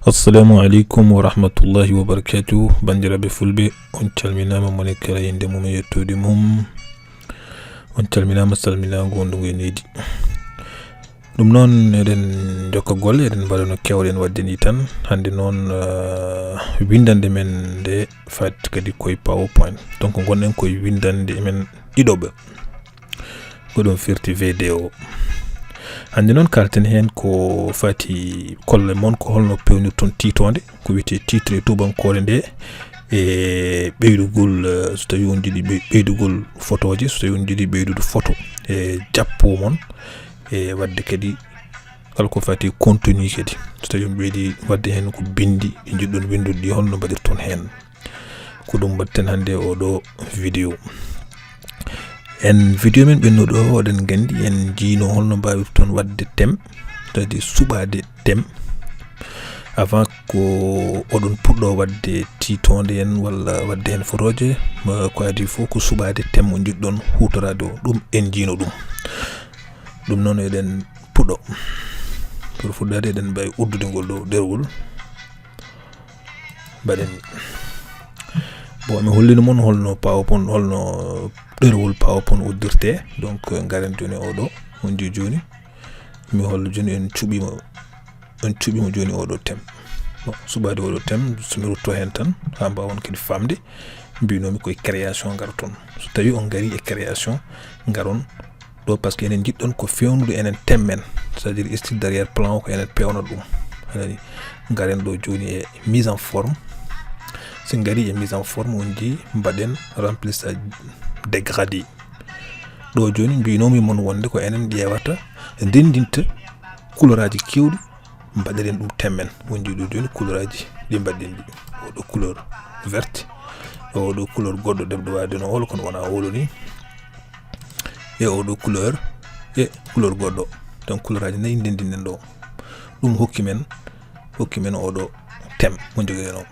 Assalamu alaikum wa rahmatullahi wa barakatuh. Bandiraɓe fulɓe, on calminama mone kala yinde mum e yettude mum. On calminama salminago wondugo e neydi. Ɗum noon eɗen jokka golle, eɗen mbaɗa no kewɗen wadde ni tan. Hande noon windande men nde fat kadi koye PowerPoint. Donc gonɗen koye windande men ɗiɗoɓe ko ɗum firti VDO. Hande noon kalten hen ko fati kolle mon ko holno pewnirton titonde ko wiyete titre e tubankore nde e ɓeydugol so tawi on jiiɗi ɓeydugol photoje, so tawi on jiiɗi ɓeydude photo e jappo mon e wadde kadi kala ko fati contenu kadi so tawi on ɓeydi wadde hen ko bindi e jiɗɗon windude ɗi holno mbaɗirton hen ko ɗum mbatten hande oɗo vidéo. En vidéo men ɓennuɗo oɗen gandi en jiino holno mbawirton wadde thème, c'est-à-dire suɓade thème avant ko oɗon puɗɗo wadde titonde en walla wadde hen photoje ko adi fof ko suɓade thème mo jiɗɗon hutorade o, ɗum en jiino ɗum noon eɗen puɗɗo pour fuɗɗade eɗen mbawi uddude ngol ɗo ɗerwol mbaɗen bon mi hollino mon holno PowerPoint holno ɗerwol PowerPoint uddirte. Donc garen joni oɗo on ji joni mi holla joni en cuɓimo joni oɗo thème. Bon suɓade oɗo thème somi rutto hen tan ha mbawon kadi famde mbinomi koye création garton. So tawi on gari e création garon ɗo par ce que enen jiɗɗon ko fewnude enen thème men, c'est-à-dire style derrière plan ko enen pewna ɗum. Anani garen ɗo joni e mise en forme. Sen gari e mise en forme on ji mbaɗen remplissage dégradé. Ɗo joni mbinomi mon wonde ko enen ƴewata ndendinta couleur aji kewɗi mbaɗeren ɗum temmen. On ji ɗo joni couleur aji ɗi mbaɗen ɗi, oɗo couleur verte, oɗo couleur goɗɗo ɗemɗo wade no holo kono wona holo ni, e oɗo couleur e couleur goɗɗo. Donc couleur aji nayi ndendinden ɗo ɗum hokki men oɗo thème mo joguiɗen o.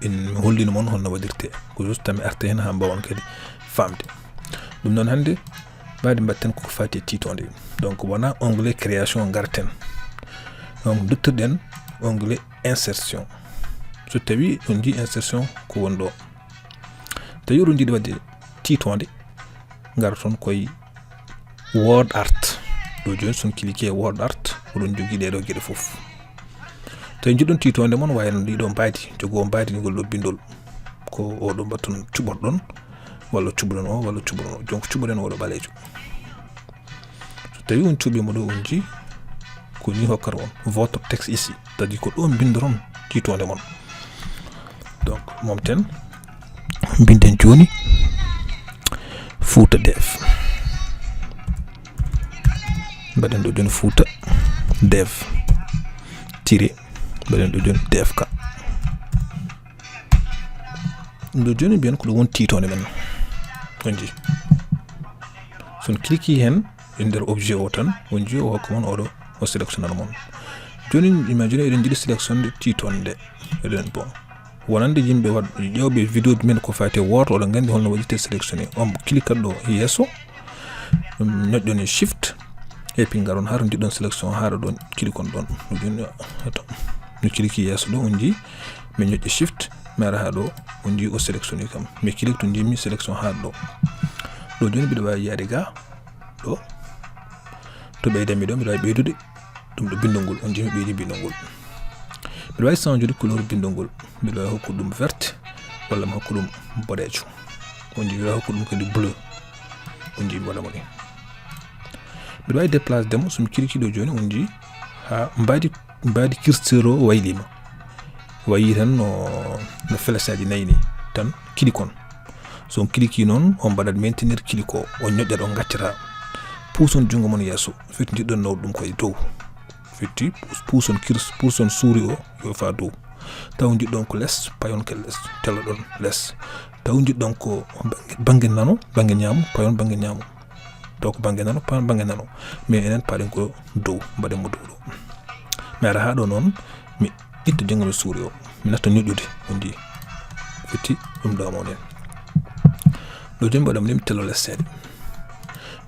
En hollino mon holno waɗirte ko juste tami arte hen ha mbawon kadi famde. Ɗum noon hande mbadi mbatten ko fati titonde. Donc wona onglet création garten, donc duttoɗen onglet insertion. So tawi on ji insertion ko won ɗo, tawi oɗon jiiɗi wadde titonde garton koye word art. Ɗo joni son cliquer word art oɗon jogui ɗeɗo gueɗe foof. Tawi jiɗɗon titonde mon wayno ɗiɗo mbadi jogo mbadi ngol ɗo bindol ko oɗo mbatton cuɓorɗon walla cuɓɗon o walla cuɓɗon o. Donc cuɓoɗen oɗo ɓalejo. So tawi on cuɓimo ɗo on ji ko ni hokkata on votre texte ici, c'est-à-dire ko ɗo bindoron titonde mon. Donc momten binden joni Fouta Dev, mbaɗen ɗo joni Fouta Dev tiré mbaɗen ɗo joni DFK. ɗo joni mbiyen ko ɗum won titonde men on ji. son cliquer hen e nder objet o tan on ji o hokka mon oɗo o sélectionnana mon. Joni imagine eɗen jiiɗi sélectionde titonde eɗen bon wonande yimɓe ƴewɓe vidéo men ko fate Word oɗon gandi holno waɗirte sélectionné. On cliquat ɗo yesso ñoƴƴon e shift et puis garon haro jiɗɗon sélection haro ɗon cliquon ɗon joni mi clique yesso ɗo on ji mi ñoƴƴi shift mi ara ha ɗo on ji o sélectionné kam mi clique to jimmi sélection ha ɗo joni mbiɗa wawi yaade ga ɗo to ɓeydami ɗo mbiɗa wawi ɓeydude ɗum ɗo bindol ngol on ji mi ɓeydi bindol ngol. Mbiɗa wawi change couleur bindol ngol, mbiɗa wawi hokku ɗum verte walla mi hokku ɗum boɗejo. On ji mbiɗa wawi hokku ɗum kadi bleu on ji mi waɗamo ni. Mbiɗa wawi déplace demo somi clique ɗo joni on ji ha mbadi curseur o waylima wayi tan no flèche aji nayi ni tan clique on. So on clique noon on mbaɗat maintenir clique o on ñoƴƴat on gaccata puuson jungo mon yesso firti jiɗɗon nawde ɗum koye dow firti puuson puuson suuri o yo fa dow. Taw jiɗɗon ko less payon ke less tella ɗon less. Taw jiɗɗon ko banggue nano banggue ñaamo payon banggue ñaamo. Taw ko banggue nano payon banggue nano, mais enen paɗen ko dow mbaɗen mo dow ɗo. Mi ara ha ɗo noon mi itta jungo mi suuri o mi natta ñoƴƴude on ji firti ɗum ɗo mon en ɗo joni mbaɗam ni mi tello less seeɗa.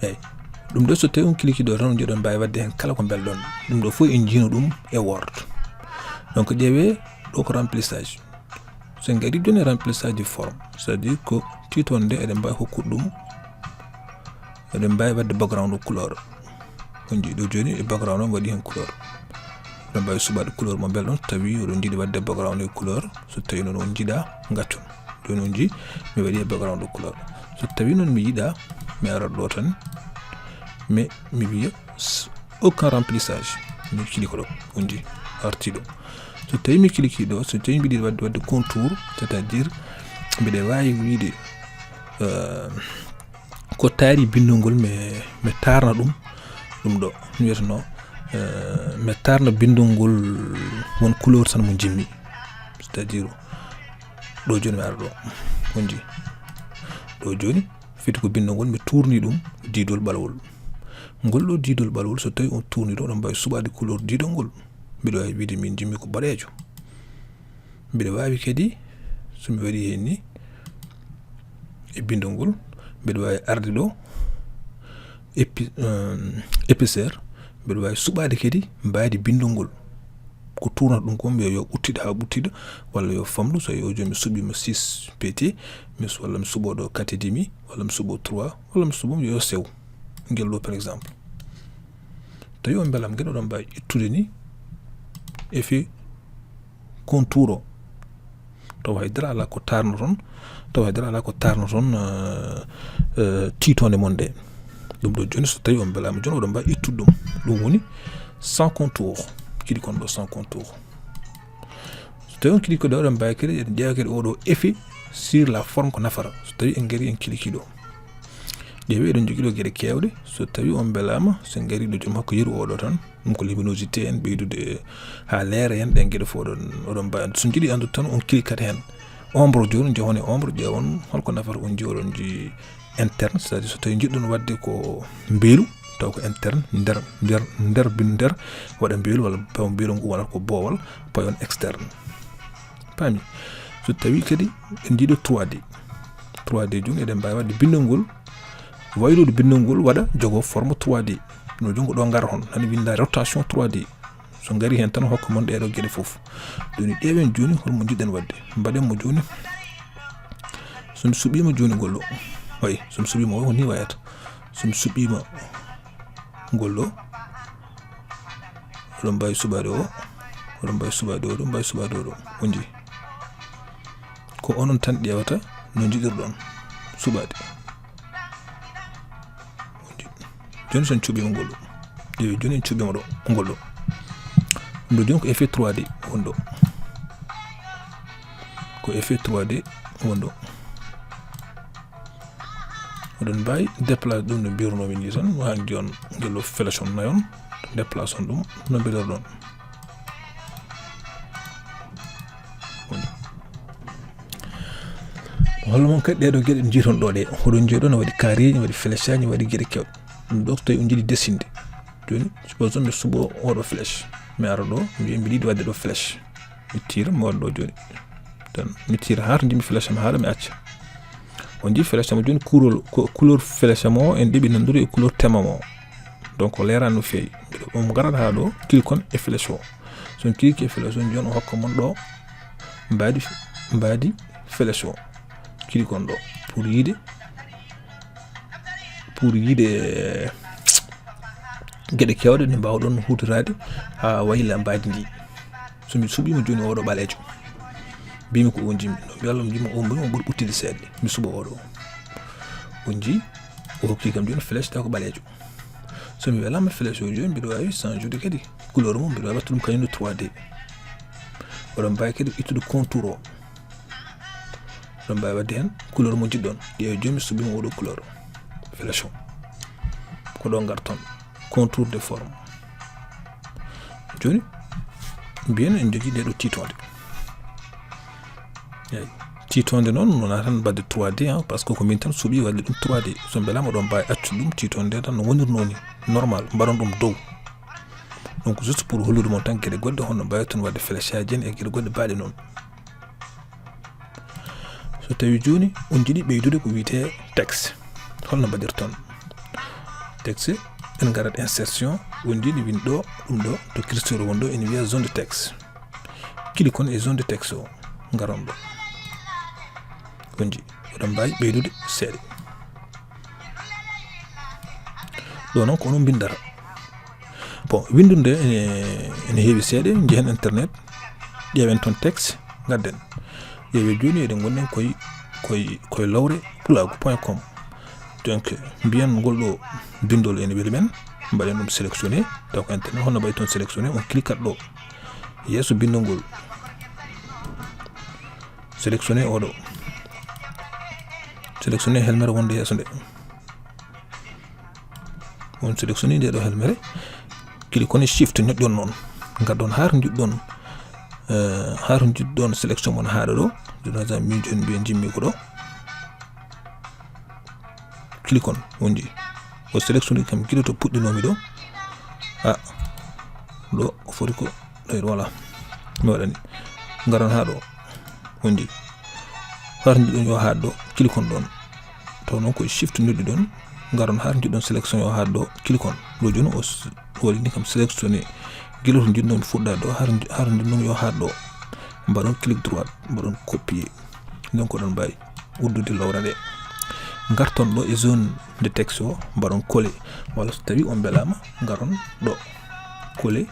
Eyyi ɗum ɗo so tawi on clique ɗo tan on jiɗon mbawi wadde hen kala ko belɗon. Ɗum ɗo fof en jiino ɗum e Word. donc ƴeewe ɗo ko remplissage so en gari joni remplissage de forme c'est à dire ko tiitonde eɗen mbawi hokkude ɗum eɗen mbawi wadde background couleur on jiiɗo joni e background o waɗi hen couleur eɗen mbawi suɓade couleur mo belɗon tawi oɗon jiiɗi wadde background e couleur so tawi noon on jiiɗa gaccon joni on jii mi waɗi e background de couleur so tawi noon mi yiɗa mi arat ɗo tan mais mi wiya aucun remplissage mi kili ko ɗo on jii arti ɗo so tawi mi kiliki ɗo so tawi mbiɗi wadde contour c'est à dire mbiɗe wawi wiide ko taari bindugol mi tarna ɗum ɗo mi wiyatano mi tarna bindugol won couleur tan mo jimmi c'est à dire ɗo joni mi ara ɗo on jii ɗo joni fiti ko bindugol mi tourni ɗum diidol ɓalwol ngol ɗo diidol ɓalwol so tawi on tourni ɗo ɗon mbawi suɓade couleur diidol ngol mbiɗa wawi wiide min jimmi ko boɗejo mbiɗa wawi kadi somi waɗi hen ni e bindugol mbiɗa wawi arde ɗo épaisseur mbiɗa wawi suɓade kadi mbaydi bindugol ko tournata ɗum ko mbiya yo ɓuttiɗo ha ɓuttiɗo walla yo famɗu so yo joni mi suɓima 6 pt walla mi suɓoɗo 4,5 walla mi suɓo 3 walla mi suɓo yo sew ngel ɗo par exemple tawi on beelam gueɗe oɗon mbawi ittude ni effet contour o taw haydara ala ko tarno toon tiitonde mon nde ɗum ɗo joni so tawi on beelama joni oɗon mbawi ittude ɗum woni sans contour kili kon ɗo sans contour so tawi on kili ko ɗo oɗon mbawi kadi eɗen ƴeewa kadi oɗo effet sur la forme ko nafara so tawi en gari en kiliki ɗo ƴeewi eɗen jogui ɗo gueɗe kewɗe so tawi on beelama so en gari ɗo joom hakko yeru oɗo tan ɗum ko luminosité en ɓeydude ha leera hen ɗen gueɗe fo oɗon mbawi so jiiɗi andude tan on klikat hen ombre joni jehon e ombre ƴeewon holko nafata on jii oɗon jii interne c'est à dire so tawi jiɗɗon wadde ko beelu taw ko interne nder waɗa beelu walla paw beelu ngu waɗata ko boowal payon externe paami so tawi kadi en jiiɗo 3D joni eɗen mbawi wadde bindugol waylude bindugol waɗa jogo forme 3D no jongo ɗo ngara hon hani winda rotation 3D so ngari hen tan hokka mon ɗeɗo gueɗe foof joni ƴeewen joni holmo jiɗɗen wadde mbaɗenmo joni somi suɓima joni ngol ɗo wayi somi suɓima o ni wayata somi suɓima ngol ɗo oɗon mbawi suɓade o oɗon mbawi suɓade oɗo mbawi suɓade oɗo on jii ko onon tan ƴewata no jiɗirɗon suɓade joni son cuɓima ngol ɗo ƴeewi joni en cuɓima ɗo ngol ɗo ɗum ɗo joni ko effet 3D wonɗo ko effet 3D wonɗo oɗon mbawi déplace ɗum no mbirunomi ni tan ha jon ngel flèche on nayon déplace on ɗum no mbiɗor ɗon holla moon kadi ɗeɗo gueɗe jiiton ɗo ɗe oɗon jeeɗo ne waɗi carré ne waɗi flèche aji ne waɗi gueɗe kewɗe ɗum ɗo so tawi on jiiɗi dessinde joni suppose mi suɓo oɗo flèche mi ara ɗo mi wiya mbiɗa yiɗi wadde ɗo flèche mi tira mi waɗa ɗo joni tan mi tira ha to jimmi flèche am haala mi acca on jii flèche am joni couleur flèche am o en ɗeɓi nandude e couleur tema o donc o leerani no feewi on garat ha ɗo kilikon e flèche o son kiliki e flèche on joni o hokka mon ɗo mbadi flèche o kilikon ɗo pour yiide gueɗe kewɗe ɗe mbawɗon hutorade ha wayla mbadi ndi somi suɓima joni oɗo ɓalejo mbimi ko on jimmi no mbiyallo mi jimmi on ɓuri ɓuttide seeɗa mi suɓa oɗo on jii o hokki kam joni flèche taw ko ɓalejo somi welama flèche o joni mbiɗa wawi change kadi couleur mum mbiɗa wawi wattu ɗum kañumne 3D oɗon mbawi kadi ittude contour o oɗon mbawi wadde hen couleur mo jiɗɗon ƴeewi joni mi suɓima oɗo couleur flèche o ko ɗo garton contour de forme joni mbiyen en jogui ɗeɗo tiitonde tiitonde noon wona tan badde 3D par ce que ko min tan suuɓi wadde ɗum 3D so beelama oɗon mbawi accude ɗum tiitonde tan no wonirno ni normal mbaɗon ɗum dow donc juste pour hollude mon tan gueɗe goɗɗe honno mbawi toon wadde flèche aji en e gueɗe goɗɗe mbaɗe noon so tawi joni on jiiɗi ɓeydude ko wiyete texte holno mbaɗirton texte en garat insertion on jiiɗi win ɗo ɗum ɗo to curseur won ɗo ene wiya zone de texte clique on e zone de texte o ngaron ɗo gonji oɗon mbawi ɓeydude seeɗa ɗo noon ko onon bindata bon windude ene heewi seeɗa jehen internet ƴeewen toon texte gadden ƴeewe joni eɗen gonɗen koye lawre pulago.com donc mbiyen ngol ɗo bindol ene weli men mbaɗen ɗum sélectionné taw ko internet holno mbayi toon sélectionné on cliquat ɗo yeeso bindol ngol sélectionné oɗo sélectionné helmere wonde yeeso nde on sélectionné nde ɗo helmere clique on shift ñoƴƴon noon gaddon har jiɗɗon sélection mon haɗa ɗo jonaja min joni mbiyen jimmi ko ɗo clique on wonji o sélectionné kam guila to puɗɗinomi ɗo ɗo foti ko ɗoyr voilà mi waɗani garon ha ɗo wonji har jiɗɗon yo haɗ ɗo clique on ɗon taw noon koye shift ñoƴƴi ɗon garon har jiɗɗon sélection yo haɗ ɗo clique on ɗo joni o waɗini kam sélectionné guila to jiɗɗon fuɗɗa ɗo har jiɗɗon yo haɗ ɗo mbaɗon clique droit mbaɗon copier donc oɗon mbawi uddude lawra nde garton ɗo e zone de texte o mbaɗon collé walla so tawi on belama garon ɗo collé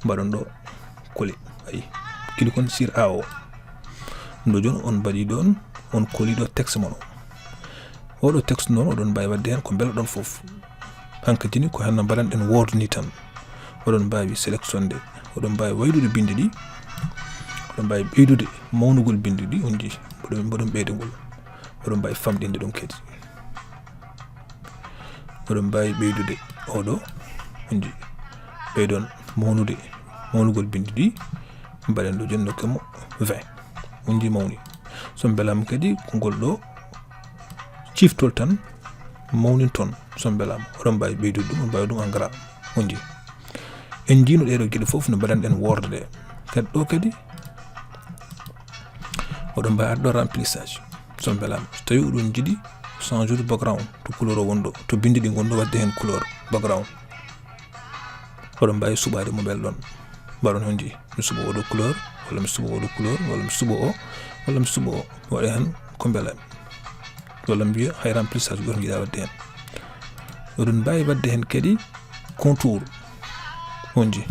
mbaɗon ɗo collé ayi clique on sur a o ɗo joni on mbaɗi ɗon on colli ɗo texte mon oɗo texte noon oɗon mbawi wadde hen ko beela ɗon foof hankkadi ni ko henno mbaɗanɗen word ni tan oɗon mbawi sélectionde oɗon mbawi waylude binde ɗi oɗon mbawi ɓeydude mawnugol binde ɗi on ji mboɗon ɓeydugol oɗon mbawi famɗinde ɗum kadi oɗon mbawi ɓeydude oɗo on ji ɓeydon mawnugol binde ɗi mbaɗen ɗo joni dokkemo 20 on ji mawni so belama kadi ko ngol ɗo ciftol tan mawnin toon so belama oɗon mbawi ɓeydude ɗum on mbawi ɗum en gras on ji en jino ɗeɗo gueɗe foof no mbaɗanɗen worde ɗe kadi ɗo kadi oɗon mbawi adɗo remplissage so belama so tawi oɗon jiiɗi changer background to couleur o wonɗo to binde ɗi gonɗo wadde hen couleur background oɗon mbawi suɓade mo belɗon mbaɗon hon ji mi suɓa oɗo couleur walla mi suɓa oɗo couleur walla mi suɓa o walla mi suɓa o mi waɗa hen ko belami walla mbiya hay remplissage goto jiiɗa wadde hen oɗon mbawi wadde hen kadi contour onji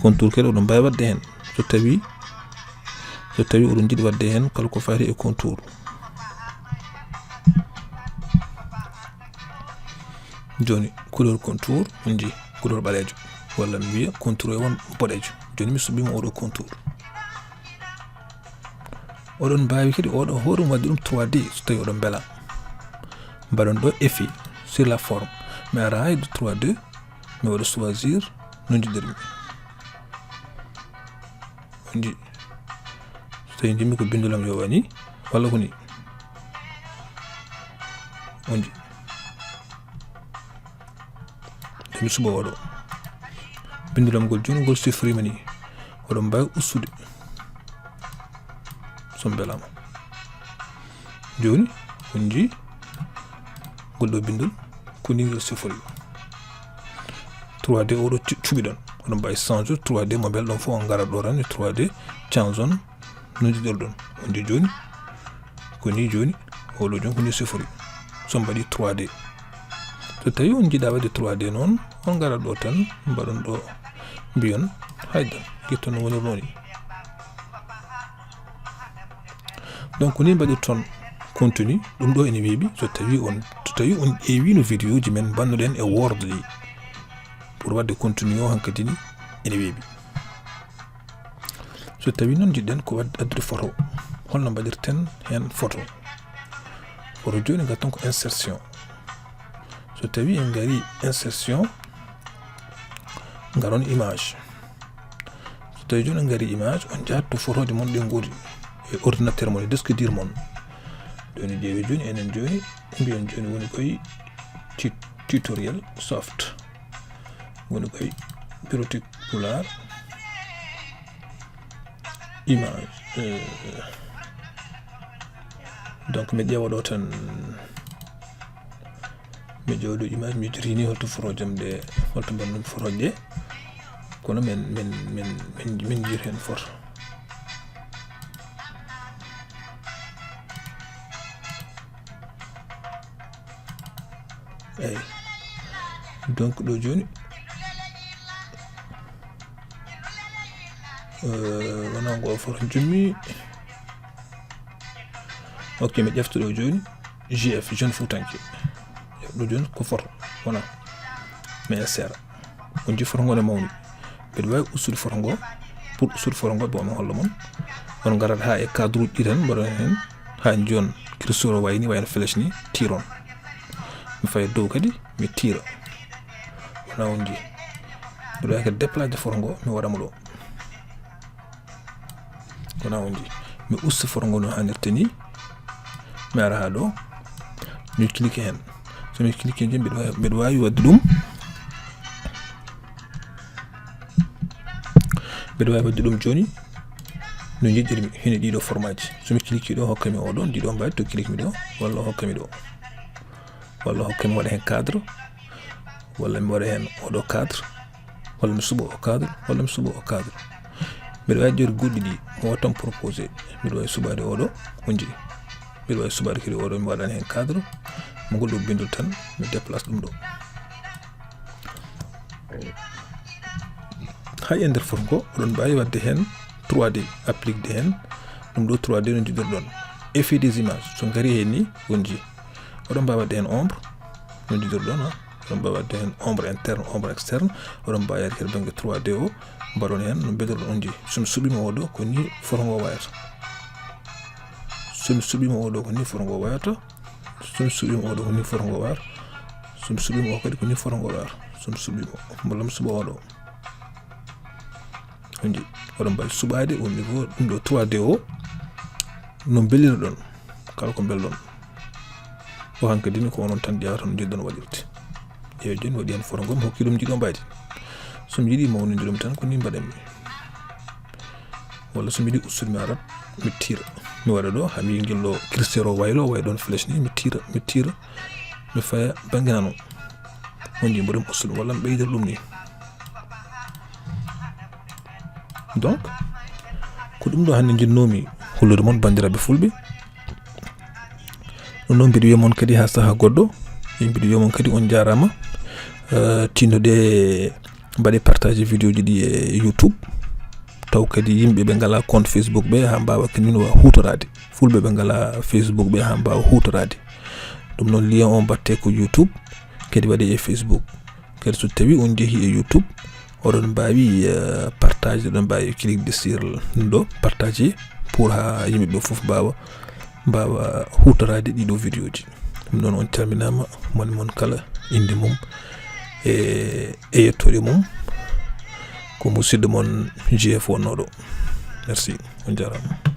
contour kadi oɗon mbawi wadde hen so tawi oɗon jiiɗi wadde hen kala ko fati e contour joni couleur contour onji couleur ɓalejo walla mi wiya contour e won boɗejo joni mi suɓima oɗo contour oɗon mbawi kadi oɗo hoɗum wadde ɗum 3D so tawi oɗon beela mbaɗon ɗo effet sur la forme mi ara hayde 3D mi waɗa choisir no jiɗirmi onji so tawi jimmi ko bindulam yo wani walla ko ni onji mi suɓa oɗo bindulam ngol joni ngol sifrima ni oɗon mbawi ustude so belama joni on ji ngol ɗo bindol koni ngol sifori 3D oɗo cuɓi ɗon oɗon mbawi changer 3D mo belɗon fof on garat ɗo tan 3D change on no jiɗirɗon on ji joni koni joni oɗo joni koni sifori so mbaɗi 3D so tawi on jiiɗa wadde 3D noon on garat ɗo tan mbaɗon ɗo mbiyon hayda guitton no wonirno ni donc ni mbaɗirton contenu ɗum ɗo ene weeɓi so tawi on ƴeewino vidéo ji men bannuɗen e word ɗi pour wadde contenu o hankkadi ni ene weeɓi so tawi noon jiɗɗen ko wadde addude photo holno mbaɗirten hen photo joni gatton ko insertion so tawi en gari insertion garon image so tawi joni en gari image on jatto photoje mon ɗe goodi e ordinateur mon e disque dur mon joni ƴeewi joni enen joni mbiyon joni woni koye tutoriel soft woni koye bureautique Pulaar image donc mi ƴeewa ɗo tan mi ƴeewa ɗo image mi jirini holto forojam ɗe holto mbanɗum foroje ɗe kono min jir hen fort ay donc ɗo joni wona ngo fort jummi ok mi ƴefta ɗo joni GF jeune Foutanké ɗo joni ko fort wona mais sera on ji fort ngo ne mawni mbeɗa wawi ustude fort ngo pour ustude fort ngo bo mi holla mon on garat ha e cadre uji tan mbaɗon hen ha joni curseur o wayni wayno flèche ni tiron mi fay dow kadi mi tira wona on ji mbeɗa wawi kadi déplace fort ngo mi waɗamo ɗo wona on ji mi usta fort ngo no hannirta ni mi ara ha ɗo mi clique hen so mi clique joni mbeɗa wawi wadde ɗum mbeɗa wawi wadde ɗum joni no jiɗirmi hene ɗiɗo formaji somi clique ɗo hokkami oɗon ɗiɗo mbawi to clique mi ɗo walla hokkami ɗo walla hokkami waɗa hen cadre walla mi waɗa hen oɗo cadre walla mi suɓa o cadre walla mi suɓa o cadre mbeɗa wawi joni goɗɗi ɗi mo wattan proposé mbeɗa wawi suɓade oɗo on jii mbeɗa wawi suɓade kadi oɗo mi waɗani hen cadre mo ngol ɗo bindol tan mi déplace ɗum ɗo hay e nder fort ngo oɗon mbawi wadde hen 3D applique de hen ɗum ɗo 3D no jiɗirɗon effet des images so gari hen ni on ji oɗon mbawi wadde hen ombre no jiɗirɗon oɗon mbawi wadde hen ombre interne ombre externe oɗon mbawi yade kadi banggue 3D o mbaɗon hen no beɗirɗon on ji somi suɓima oɗo ko ni fort ngo wayata somi suɓima oɗo ko ni fort ngo wayata somi suɓima oɗo ko ni fort ngo wayata somi suɓima o kadi ko ni fort ngo wayata somi suɓima walla mi suɓa oɗo on ji oɗon mbawi suɓade au niveau ɗum ɗo 3D o no bellira ɗon kala ko belɗon o hankadi ni ko onon tan ƴewata no jiɗɗon waɗirde eyi joni waɗi hen fort ngo mi hokki ɗum jiɗo mbadi somi yiiɗi mawnide ɗum tan ko ni mbaɗanmi walla somi yiiɗi ustude mi arat mi tira mi waɗa ɗo ha mi yi guel ɗo curseur o waylo way ɗon flèche ni mi tira mi faya banggue nano on ji mboɗon ustude walla mi ɓeydira ɗum ni donc ko ɗum ɗo hannde jinnomi hollude mon bandiraɓe fulɓe ɗum noon mbiɗa wiya mon kadi ha saaha goɗɗo mbiɗa wiya mon kadi on jarama tinnoɗe mbaɗe partage vidéo ji ɗi e YouTube taw kadi yimɓe ɓe ngala compte Facebook ɓe ha mbawa kadi no hutorade fulɓe ɓe ngala Facebook ɓe ha mbawa hutorade ɗum noon lien on batte ko YouTube kadi waɗe e Facebook kadi so tawi on jeehi e YouTube oɗon mbawi partage oɗon mbawi clique de sur ɗo partager pour ha yimɓeɓe foof mbawa hutorade ɗiɗo vidéo ji ɗum noon on calminama moni mon kala inde mum e yettode mum ko musidɗo mon GF wonnoɗo merci on jarama